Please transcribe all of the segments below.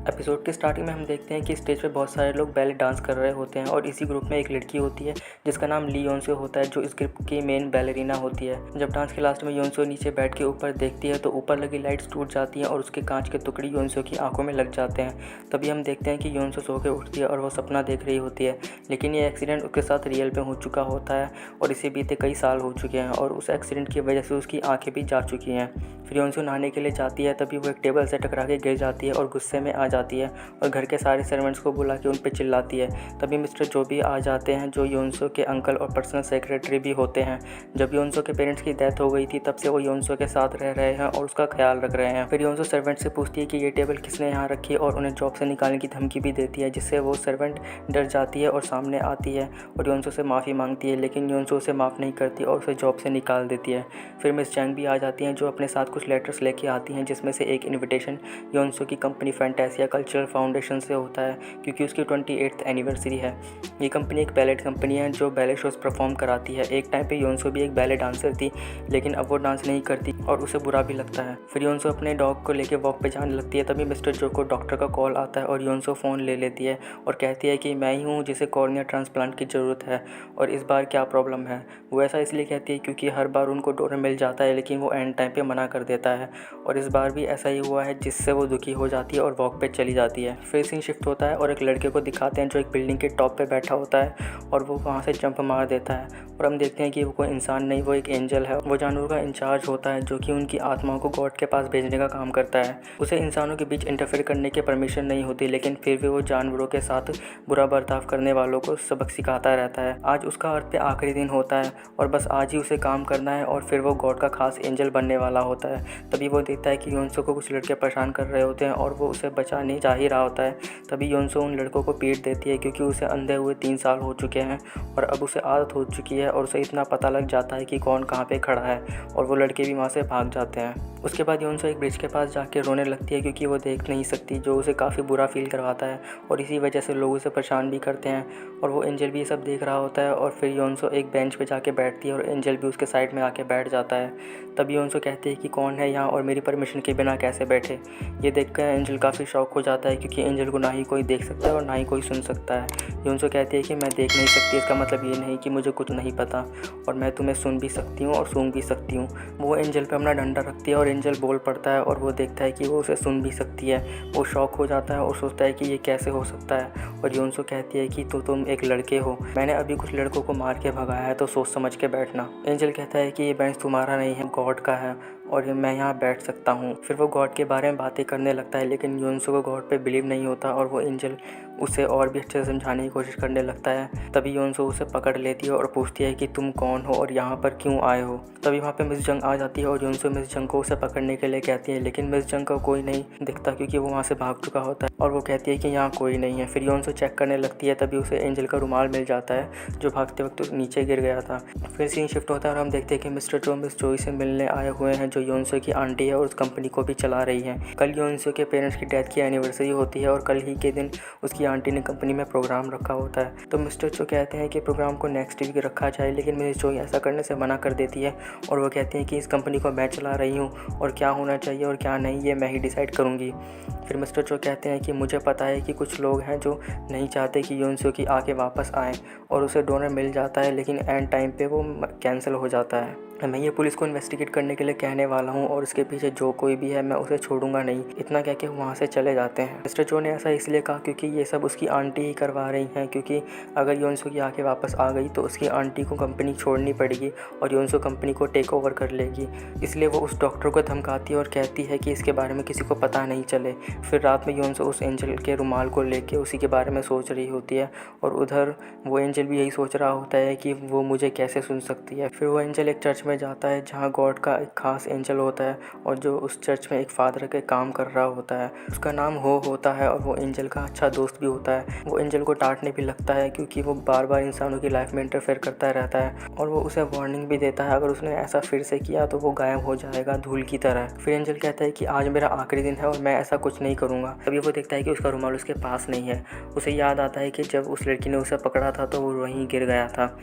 Episode के starting में हम देखते हैं कि स्टेज पे बहुत सारे लोग बैले डांस कर रहे होते हैं और इसी ग्रुप में एक लड़की होती है जिसका नाम ली योनसो होता है, जो इस ग्रुप की मेन बैलरीना होती है। जब डांस के लास्ट में योनसो नीचे बैठ के ऊपर देखती है तो ऊपर लगी लाइट्स टूट जाती हैं और उसके कांच के टुकड़ी योनसो की आंखों में लग जाते हैं। तभी हम देखते हैं कि योनसो सो के उठती है और वो सपना देख रही होती है, लेकिन ये एक्सीडेंट उसके साथ रियल में हो चुका होता है और इसे बीते कई साल हो चुके हैं और उस एक्सीडेंट की वजह से उसकी आंखें भी जा चुकी हैं। फिर योनसो नहाने के लिए जाती है, तभी वो एक टेबल से टकरा के गिर जाती है और गुस्से में आ जाती है और घर के सारे सर्वेंट्स को बुला के उन पे चिल्लाती है। तभी मिस्टर जो भी आ जाते हैं, जो योनसो के अंकल और पर्सनल सेक्रेटरी भी होते हैं। जब योनसो के पेरेंट्स की डेथ हो गई थी तब से वो योनसो के साथ रह रहे हैं और उसका ख्याल रख रहे हैं। फिर योनसो सर्वेंट से पूछती है कि ये टेबल किसने यहाँ रखी और उन्हें जॉब से निकालने की धमकी भी देती है, जिससे वो सर्वेंट डर जाती है और सामने आती है और योनसो से माफ़ी मांगती है, लेकिन योनसो उसे माफ़ नहीं करती और उसे जॉब से निकाल देती है। फिर मिस जंग भी आ जाती हैं, जो अपने साथ कुछ लेटर्स लेके आती हैं, जिसमें से एक इन्विटेशन योनसो की कंपनी फैंटासिया कल्चरल फाउंडेशन से होता है, क्योंकि उसकी 28th एनिवर्सरी है। ये कंपनी एक बैलेट कंपनी है जो बैले शोज परफॉर्म कराती है। एक टाइम पे योनसो भी एक बैले डांसर थी, लेकिन अब वो डांस नहीं करती और उसे बुरा भी लगता है। फिर योनसो अपने डॉग को लेके वॉक पे जाने लगती है, तभी मिस्टर जो को डॉक्टर का कॉल आता है और योनसो फ़ोन ले लेती है और कहती है कि मैं ही हूँ जिसे कॉर्निया ट्रांसप्लांट की ज़रूरत है और इस बार क्या प्रॉब्लम है। वो ऐसा इसलिए कहती है क्योंकि हर बार उनको डोनर मिल जाता है, लेकिन वो एंड टाइम पे मना कर देता है और इस बार भी ऐसा ही हुआ है, जिससे वो दुखी हो जाती है और वॉक पे चली जाती है। फिर सीन शिफ्ट होता है और एक लड़के को दिखाते हैं जो एक बिल्डिंग के टॉप पे बैठा होता है और वो वहाँ से जंप मार देता है और हम देखते हैं कि वो कोई इंसान नहीं, वो एक एंजल है। वो जानवरों का इंचार्ज होता है जो कि उनकी आत्माओं को गॉड के पास भेजने का काम करता है। उसे इंसानों के बीच इंटरफेयर करने की परमिशन नहीं होती, लेकिन फिर भी वो जानवरों के साथ बुरा बर्ताव करने वालों को सबक सिखाता रहता है। आज उसका अर्थ पे आखिरी दिन होता है और बस आज ही उसे काम करना है और फिर वो गॉड का खास एंजल बनने वाला होता है। तभी वो देखता है कि योनसो को कुछ लड़के परेशान कर रहे होते हैं और वो उसे बचाने जा ही रहा होता है। तभी योनसो उन लड़कों को पीट देती है, क्योंकि उसे अंधे हुए 3 साल हो चुके हैं और अब उसे आदत हो चुकी है और उसे इतना पता लग जाता है कि कौन कहाँ पे खड़ा है और वो लड़के भी वहाँ से भाग जाते हैं। उसके बाद योनसो एक ब्रिज के पास जाके रोने लगती है, क्योंकि वो देख नहीं सकती, जो उसे काफ़ी बुरा फील करवाता है और इसी वजह से लोग उसे परेशान भी करते हैं और वो एंजल भी ये सब देख रहा होता है। और फिर योनसो एक बेंच पे जाके बैठती है और एंजल भी उसके साइड में आके बैठ जाता है। तभी योनसो कहती है कि कौन है यहाँ और मेरी परमिशन के बिना कैसे बैठे। ये देखकर एंजल काफ़ी शॉक हो जाता है, क्योंकि एंजल को ना ही कोई देख सकता है और ना ही कोई सुन सकता है। योनसो कहती है कि मैं देख नहीं सकती, इसका मतलब ये नहीं कि मुझे कुछ नहीं पता और मैं तुम्हें सुन भी सकती हूँ और सूंघ भी सकती हूँ। वो एंजल पे अपना डंडा रखती है और एंजल बोल पड़ता है और वो देखता है कि वो उसे सुन भी सकती है। वो शॉक हो जाता है और सोचता है कि ये कैसे हो सकता है और योनसो कहती है कि तुम एक लड़के हो, मैंने अभी कुछ लड़कों को मार के भगाया है, तो सोच समझ के बैठना। एंजल कहता है कि ये बेंच तुम्हारा नहीं है, गॉड का है और मैं यहाँ बैठ सकता हूँ। फिर वो गॉड के बारे में बातें करने लगता है, लेकिन योनसो को गॉड पे बिलीव नहीं होता और वो एंजल उसे और भी अच्छे से समझाने की कोशिश करने लगता है। तभी योनसो उसे पकड़ लेती है और पूछती है कि तुम कौन हो और यहाँ पर क्यों आए हो। तभी वहाँ पे मिस जंग आ जाती है और योनसो मिस जंग को उसे पकड़ने के लिए कहती है, लेकिन मिस जंग को कोई नहीं दिखता, क्योंकि वो वहाँ से भाग चुका होता है और वो कहती है कि यहाँ कोई नहीं है। फिर योनसो चेक करने लगती है, तभी उसे एंजल का रुमाल मिल जाता है जो भागते वक्त नीचे गिर गया था। फिर सीन शिफ्ट होता है और हम देखते हैं कि मिस्टर जो मिस जोई से मिलने आए हुए हैं, जो योनसो की आंटी है और उस कंपनी को भी चला रही है। कल योनसो के पेरेंट्स की डेथ की एनिवर्सरी होती है और कल ही के दिन उसकी आंटी ने कंपनी में प्रोग्राम रखा होता है। तो मिस्टर जो कहते हैं कि प्रोग्राम को नेक्स्ट वीक रखा जाए, लेकिन मिस जोई ऐसा करने से मना कर देती है और वो कहती है कि इस कंपनी को मैं चला रही हूँ और क्या होना चाहिए और क्या नहीं ये मैं ही डिसाइड करूँगी। फिर मिस्टर जो कहते हैं कि मुझे पता है कि कुछ लोग हैं जो नहीं चाहते कि योनसो की आके वापस आए और उसे डोनर मिल जाता है, लेकिन एंड टाइम पे वो कैंसिल हो जाता है। मैं ये पुलिस को इन्वेस्टिगेट करने के लिए कहने वाला हूँ और उसके पीछे जो कोई भी है मैं उसे छोड़ूंगा नहीं। इतना कह के वहाँ से चले जाते हैं। मिस्टर जो ने ऐसा इसलिए कहा क्योंकि ये सब उसकी आंटी ही करवा रही हैं, क्योंकि अगर योनसो की आके वापस आ गई तो उसकी आंटी को कंपनी छोड़नी पड़ेगी और योनसो कंपनी को टेक ओवर कर लेगी। इसलिए वो उस डॉक्टर को धमकाती है और कहती है कि इसके बारे में किसी को पता नहीं चले। फिर रात में योनसो उस एंजल के रुमाल को लेके उसी के बारे में सोच रही होती है और उधर वो एंजल भी यही सोच रहा होता है कि वो मुझे कैसे सुन सकती है। फिर वो एंजल एक चर्च में जाता है जहाँ गॉड का एक खास एंजल होता है और जो उस चर्च में एक फादर के काम कर रहा होता है। उसका नाम हो होता है और वो एंजल का अच्छा दोस्त भी होता है। वो एंजल को डांटने भी लगता है, क्योंकि वो बार बार इंसानों की लाइफ में इंटरफेयर करता रहता है और वो उसे वार्निंग भी देता है, अगर उसने ऐसा फिर से किया तो वो गायब हो जाएगा धूल की तरह। फिर एंजल कहता है कि आज मेरा आखिरी दिन है और मैं ऐसा कुछ नहीं करूँगा। तभी वो देखता है कि उसका रुमाल उसके पास नहीं है। उसे याद आता है कि जब उस लड़की ने उसे पकड़ा था तो वो वहीं गिर गया था।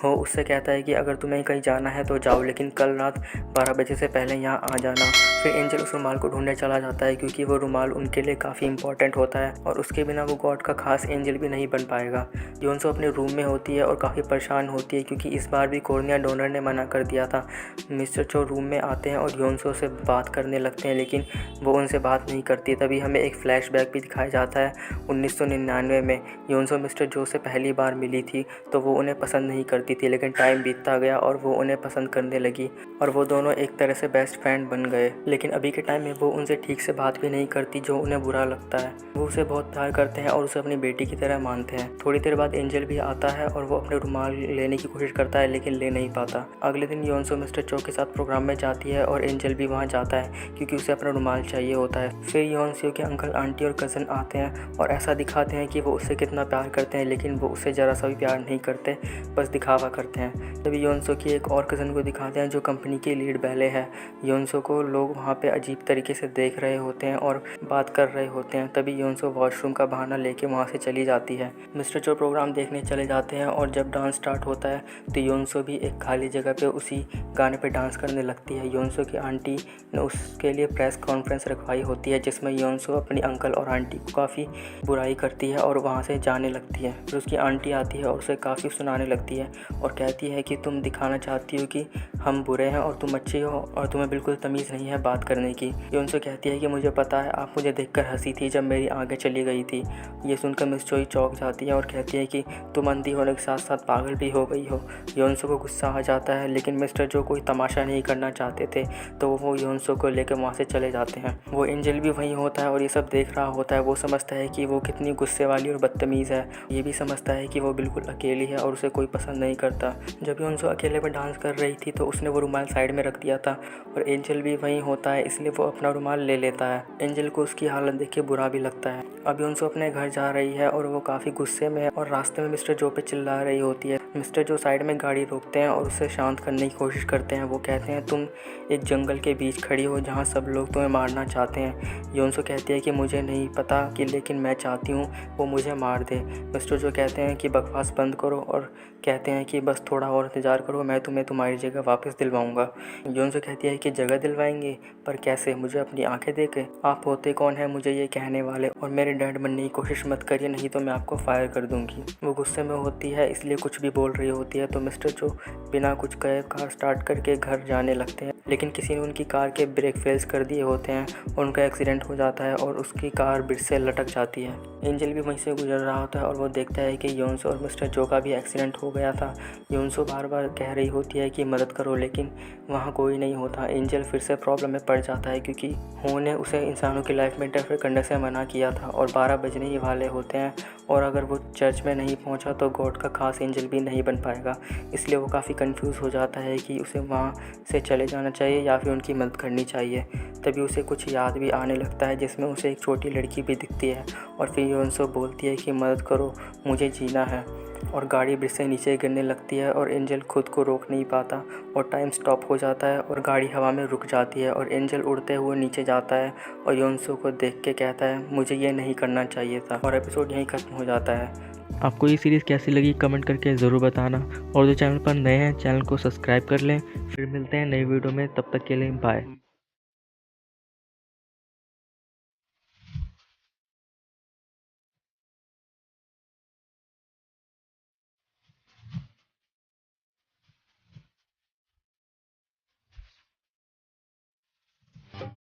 वो उससे कहता है कि अगर तुम्हें कहीं जाना है तो जाओ आओ, लेकिन कल रात 12 बजे से पहले यहाँ आ जाना। फिर एंजल उस रुमाल को ढूंढने चला जाता है क्योंकि वो रुमाल उनके लिए काफ़ी इंपॉर्टेंट होता है और उसके बिना वो गॉड का खास एंजल भी नहीं बन पाएगा। योंसो अपने रूम में होती है और काफ़ी परेशान होती है क्योंकि इस बार भी कॉर्निया डोनर ने मना कर दिया था। मिस्टर चो रूम में आते हैं और योंसो से बात करने लगते हैं, लेकिन वो उनसे बात नहीं करती। तभी हमें एक फ्लैशबैक भी दिखाया जाता है 1999 में। योंसो मिस्टर जो से पहली बार मिली थी तो वो उन्हें पसंद नहीं करती थी, लेकिन टाइम बीतता गया और वो उन्हें पसंद करने लगी और वो दोनों एक तरह से बेस्ट फ्रेंड बन गए। लेकिन अभी के टाइम में वो उनसे ठीक से बात भी नहीं करती, जो उन्हें बुरा लगता है। वो उसे बहुत प्यार करते हैं और उसे अपनी बेटी की तरह मानते हैं। थोड़ी देर बाद एंजल भी आता है और वो अपने रुमाल लेने की कोशिश करता है, लेकिन ले नहीं पाता। अगले दिन योंसो मिस्टर चो के साथ प्रोग्राम में जाती है और एंजल भी वहाँ जाता है क्योंकि उसे अपना रुमाल चाहिए होता है। फिर योंसो के अंकल, आंटी और कज़न आते हैं और ऐसा दिखाते हैं कि वो उससे कितना प्यार करते हैं, लेकिन वो उससे ज़रा सा भी प्यार नहीं करते, बस दिखावा करते हैं। तभी योंसो की एक और कज़न को दिखाते हैं जो कंपनी की लीड बैले है। योंसो को लोग वहाँ पे अजीब तरीके से देख रहे होते हैं और बात कर रहे होते हैं। तभी योंसो वॉशरूम का बहाना लेके वहाँ से चली जाती है। मिस्टर चो प्रोग्राम देखने चले जाते हैं और जब डांस स्टार्ट होता है तो योंसो भी एक खाली जगह पे उसी गाने पे डांस करने लगती है। योंसो की आंटी ने उसके लिए प्रेस कॉन्फ्रेंस रखवाई होती है जिसमें योंसो अपनी अंकल और आंटी को काफ़ी बुराई करती है और वहाँ से जाने लगती है। फिर उसकी आंटी आती है और उसे काफ़ी सुनाने लगती है और कहती है कि तुम दिखाना चाहती हो कि हम बुरे हैं और तुम अच्छे हो और तुम्हें बिल्कुल तमीज़ नहीं है बात करने की। योंसो कहती है कि मुझे पता है, आप मुझे देखकर हंसी थी जब मेरी आंखें चली गई थी। ये सुनकर मिस चोई चौंक जाती है और कहती है कि तुम अंधी होने के साथ साथ पागल भी हो गई हो। योंसो को गुस्सा आ जाता है, लेकिन मिस्टर जो कोई तमाशा नहीं करना चाहते थे तो वो योंसो को लेकर वहाँ से चले जाते हैं। वो एंजल भी वहीं होता है और ये सब देख रहा होता है। वो समझता है कि वो कितनी गुस्से वाली और बदतमीज़ है। ये भी समझता है कि वो बिल्कुल अकेली है और उसे कोई पसंद नहीं करता। जब योंसो अकेले में डांस कर रही थी तो उसने वो रुमाल साइड में रख दिया था और एंजल भी वहीं होता है, इसलिए वो अपना रुमाल ले लेता है। एंजल को उसकी हालत देख के बुरा भी लगता है। अब योंसो अपने घर जा रही है और वो काफ़ी गुस्से में है और रास्ते में मिस्टर जो पे चिल्ला रही होती है। मिस्टर जो साइड में गाड़ी रोकते हैं और उसे शांत करने की कोशिश करते हैं। वो कहते हैं तुम एक जंगल के बीच खड़ी हो जहाँ सब लोग तुम्हें मारना चाहते हैं। योंसो कहती है कि मुझे नहीं पता कि, लेकिन मैं चाहती हूँ वो मुझे मार दे। मिस्टर जो कहते हैं कि बकवास बंद करो और कहते हैं कि बस थोड़ा और इंतज़ार करो, मैं तुम्हें तुम्हारी जगह वापस दिलवाऊंगा। योंसो कहती है कि जगह दिलवाएंगे, पर कैसे, मुझे अपनी आंखें देके? आप होते कौन है मुझे ये कहने वाले, और मेरे डैड बनने की कोशिश मत करिए, नहीं तो मैं आपको फायर कर दूंगी। वो गुस्से में होती है इसलिए कुछ भी बोल रही होती है। तो मिस्टर जो बिना कुछ कहे कार स्टार्ट करके घर जाने लगते हैं, लेकिन किसी ने उनकी कार के ब्रेक फेल्स कर दिए होते हैं और उनका एक्सीडेंट हो जाता है और उसकी कार ब्रिज से लटक जाती है। एंजल भी वहीं से गुजर रहा होता है और वो देखता है कि योंसो और मिस्टर जो का भी एक्सीडेंट हो गया था। योंसो बार बार कह रही होती है कि मदद करो, लेकिन वहाँ कोई नहीं होता। एंजल फिर से प्रॉब्लम में पड़ जाता है क्योंकि हो ने उसे इंसानों की लाइफ में इंटरफेयर करने से मना किया था और 12 बजने ही वाले होते हैं और अगर वो चर्च में नहीं पहुंचा तो गॉड का खास एंजल भी नहीं बन पाएगा। इसलिए वो काफ़ी कंफ्यूज हो जाता है कि उसे वहाँ से चले जाना चाहिए या फिर उनकी मदद करनी चाहिए। तभी उसे कुछ याद भी आने लगता है जिसमें उसे एक छोटी लड़की भी दिखती है और फिर योंसो बोलती है कि मदद करो, मुझे जीना है, और गाड़ी ब्रिज से नीचे गिरने लगती है और एंजल खुद को रोक नहीं पाता और टाइम स्टॉप हो जाता है और गाड़ी हवा में रुक जाती है और एंजल उड़ते हुए नीचे जाता है और योंसो को देख के कहता है मुझे ये नहीं करना चाहिए था, और एपिसोड यहीं ख़त्म हो जाता है। आपको ये सीरीज़ कैसी लगी कमेंट करके ज़रूर बताना, और जो चैनल पर नए हैं चैनल को सब्सक्राइब कर लें। फिर मिलते हैं नई वीडियो में, तब तक के लिए बाय।